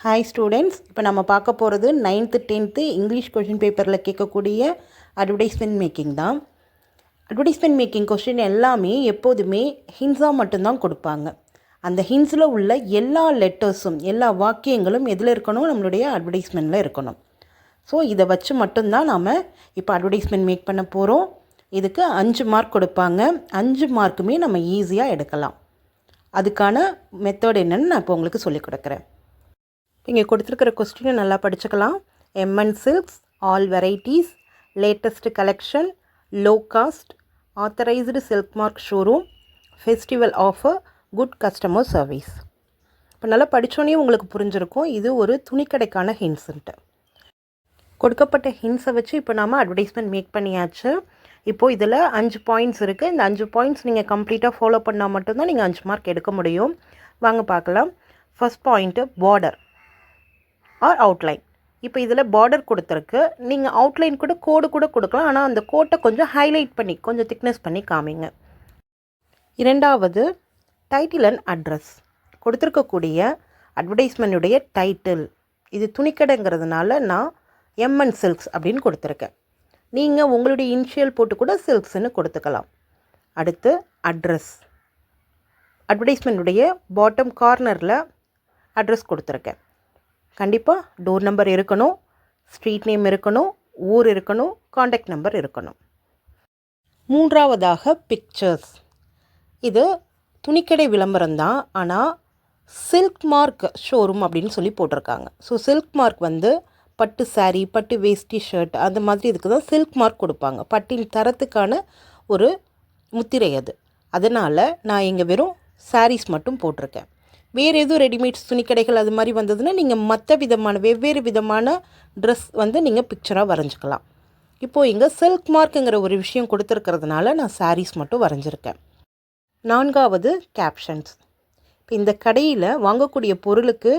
Hi students, இப்போ நம்ம பார்க்க போகிறது 9th 10th இங்கிலீஷ் கொஷின் பேப்பரில் கேட்கக்கூடிய அட்வர்டைஸ்மெண்ட் மேக்கிங் தான். அட்வர்டைஸ்மெண்ட் மேக்கிங் கொஷின் எல்லாமே எப்போதுமே ஹின்ஸாக மட்டும்தான் கொடுப்பாங்க. அந்த ஹின்ஸில் உள்ள எல்லா லெட்டர்ஸும் எல்லா வாக்கியங்களும் எதில் இருக்கணும்? நம்மளுடைய அட்வர்டைஸ்மெண்ட்டில் இருக்கணும். ஸோ இதை வச்சு மட்டும்தான் நாம் இப்போ அட்வர்டைஸ்மெண்ட் மேக் பண்ண போகிறோம். இதுக்கு 5 மார்க் கொடுப்பாங்க. 5 மார்க்குமே நம்ம ஈஸியாக எடுக்கலாம். அதுக்கான மெத்தட் என்னென்னு நான் இப்போ உங்களுக்கு சொல்லிக் கொடுக்குறேன். இங்கே கொடுத்துருக்கிற கொஸ்டினை நல்லா படிச்சுக்கலாம். MN silks, all varieties, latest collection, low cost, authorised silk mark showroom, festival offer, good customer service. இப்போ நல்லா படித்தோன்னே உங்களுக்கு புரிஞ்சிருக்கும் இது ஒரு துணிக்கடைக்கான ஹின்ஸுன்ட்டு. கொடுக்கப்பட்ட ஹின்ஸை வச்சு இப்போ நாம் அட்வர்டைஸ்மெண்ட் மேக் பண்ணியாச்சு. இப்போது இதில் 5 பாயிண்ட்ஸ் இருக்குது. இந்த 5 பாயிண்ட்ஸ் நீங்கள் கம்ப்ளீட்டாக ஃபாலோ பண்ணால் மட்டும்தான் நீங்கள் 5 மார்க் எடுக்க முடியும். வாங்க பார்க்கலாம். First point border or outline. இப்போ இதில் பார்டர் கொடுத்துருக்கு. நீங்கள் அவுட்லைன் கூட கோடு கூட கொடுக்கலாம். ஆனால் அந்த கோட்டை கொஞ்சம் ஹைலைட் பண்ணி கொஞ்சம் திக்னஸ் பண்ணி காமிங்க. இரண்டாவது டைட்டில் அண்ட் அட்ரஸ். கொடுத்துருக்கக்கூடிய அட்வர்டைஸ்மெண்ட்டுடைய டைட்டில் இது துணிக்கடைங்கிறதுனால நான் எம்என் சில்க்ஸ் அப்படின்னு கொடுத்துருக்கேன். நீங்கள் உங்களுடைய இனிஷியல் போட்டு கூட சில்க்ஸ்ன்னு கொடுத்துக்கலாம். அடுத்து அட்ரஸ். அட்வர்டைஸ்மெண்ட்டுடைய பாட்டம் கார்னரில் அட்ரஸ் கொடுத்துருக்கேன். கண்டிப்பாக டோர் நம்பர் இருக்கணும், ஸ்ட்ரீட் நேம் இருக்கணும், ஊர் இருக்கணும், காண்டாக்ட் நம்பர் இருக்கணும். மூன்றாவதாக பிக்சர்ஸ். இது துணிக்கடை விளம்பரம் தான், ஆனால் சில்க் மார்க் ஷோரூம் அப்படின்னு சொல்லி போட்டிருக்காங்க. ஸோ சில்க் மார்க் வந்து பட்டு சாரீ, பட்டு வேஷ்டி ஷர்ட் அந்த மாதிரி இதுக்கு தான் சில்க் மார்க் கொடுப்பாங்க. பட்டின் தரத்துக்கான ஒரு முத்திரை அது. அதனால் நான் இங்கே வெறும் சாரீஸ் மட்டும் போட்டிருக்கேன். வேறு எதுவும் ரெடிமேட்ஸ் துணிக்கடைகள் அது மாதிரி வந்ததுன்னா நீங்கள் மற்ற விதமான வெவ்வேறு விதமான ட்ரெஸ் வந்து நீங்கள் பிக்சராக வரைஞ்சிக்கலாம். இப்போது இங்கே சில்க் மார்க்குங்கிற ஒரு விஷயம் கொடுத்துருக்கிறதுனால நான் சாரீஸ் மட்டும் வரைஞ்சிருக்கேன். நான்காவது கேப்ஷன்ஸ். இப்போ இந்த கடையில் வாங்கக்கூடிய பொருளுக்கு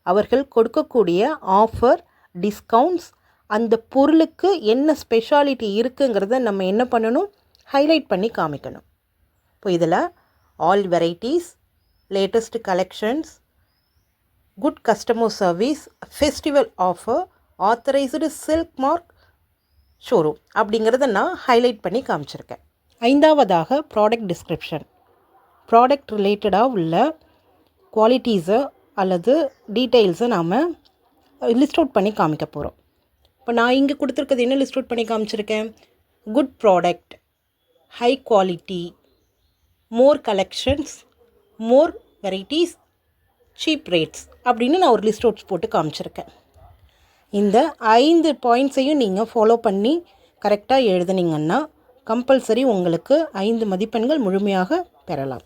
அவர்கள் கொடுக்கக்கூடிய ஆஃபர், டிஸ்கவுண்ட்ஸ், அந்த பொருளுக்கு என்ன ஸ்பெஷாலிட்டி இருக்குங்கிறத நம்ம என்ன பண்ணணும்? ஹைலைட் பண்ணி காமிக்கணும். இப்போ இதில் all varieties, latest collections, good customer service, festival offer, authorised silk mark showroom அப்படிங்கிறத நான் ஹைலைட் பண்ணி காமிச்சிருக்கேன். ஐந்தாவதாக ப்ராடக்ட் டிஸ்கிரிப்ஷன். ப்ராடக்ட் ரிலேட்டடாக உள்ள குவாலிட்டிஸை அல்லது டீட்டெயில்ஸை நாம் லிஸ்ட் அவுட் பண்ணி காமிக்க போகிறோம். இப்போ நான் இங்கே கொடுத்துருக்கிறது என்ன லிஸ்ட் அவுட் பண்ணி காமிச்சிருக்கேன்? Good product, high quality, more collections, more varieties, cheap rates அப்படின்னு நான் ஒரு லிஸ்ட் அவுட்ஸ் போட்டு காமிச்சிருக்கேன். இந்த 5 பாயிண்ட்ஸையும் நீங்கள் ஃபாலோ பண்ணி கரெக்டாக எழுதுனீங்கன்னா கம்பல்சரி உங்களுக்கு 5 மதிப்பெண்கள் முழுமையாக பெறலாம்.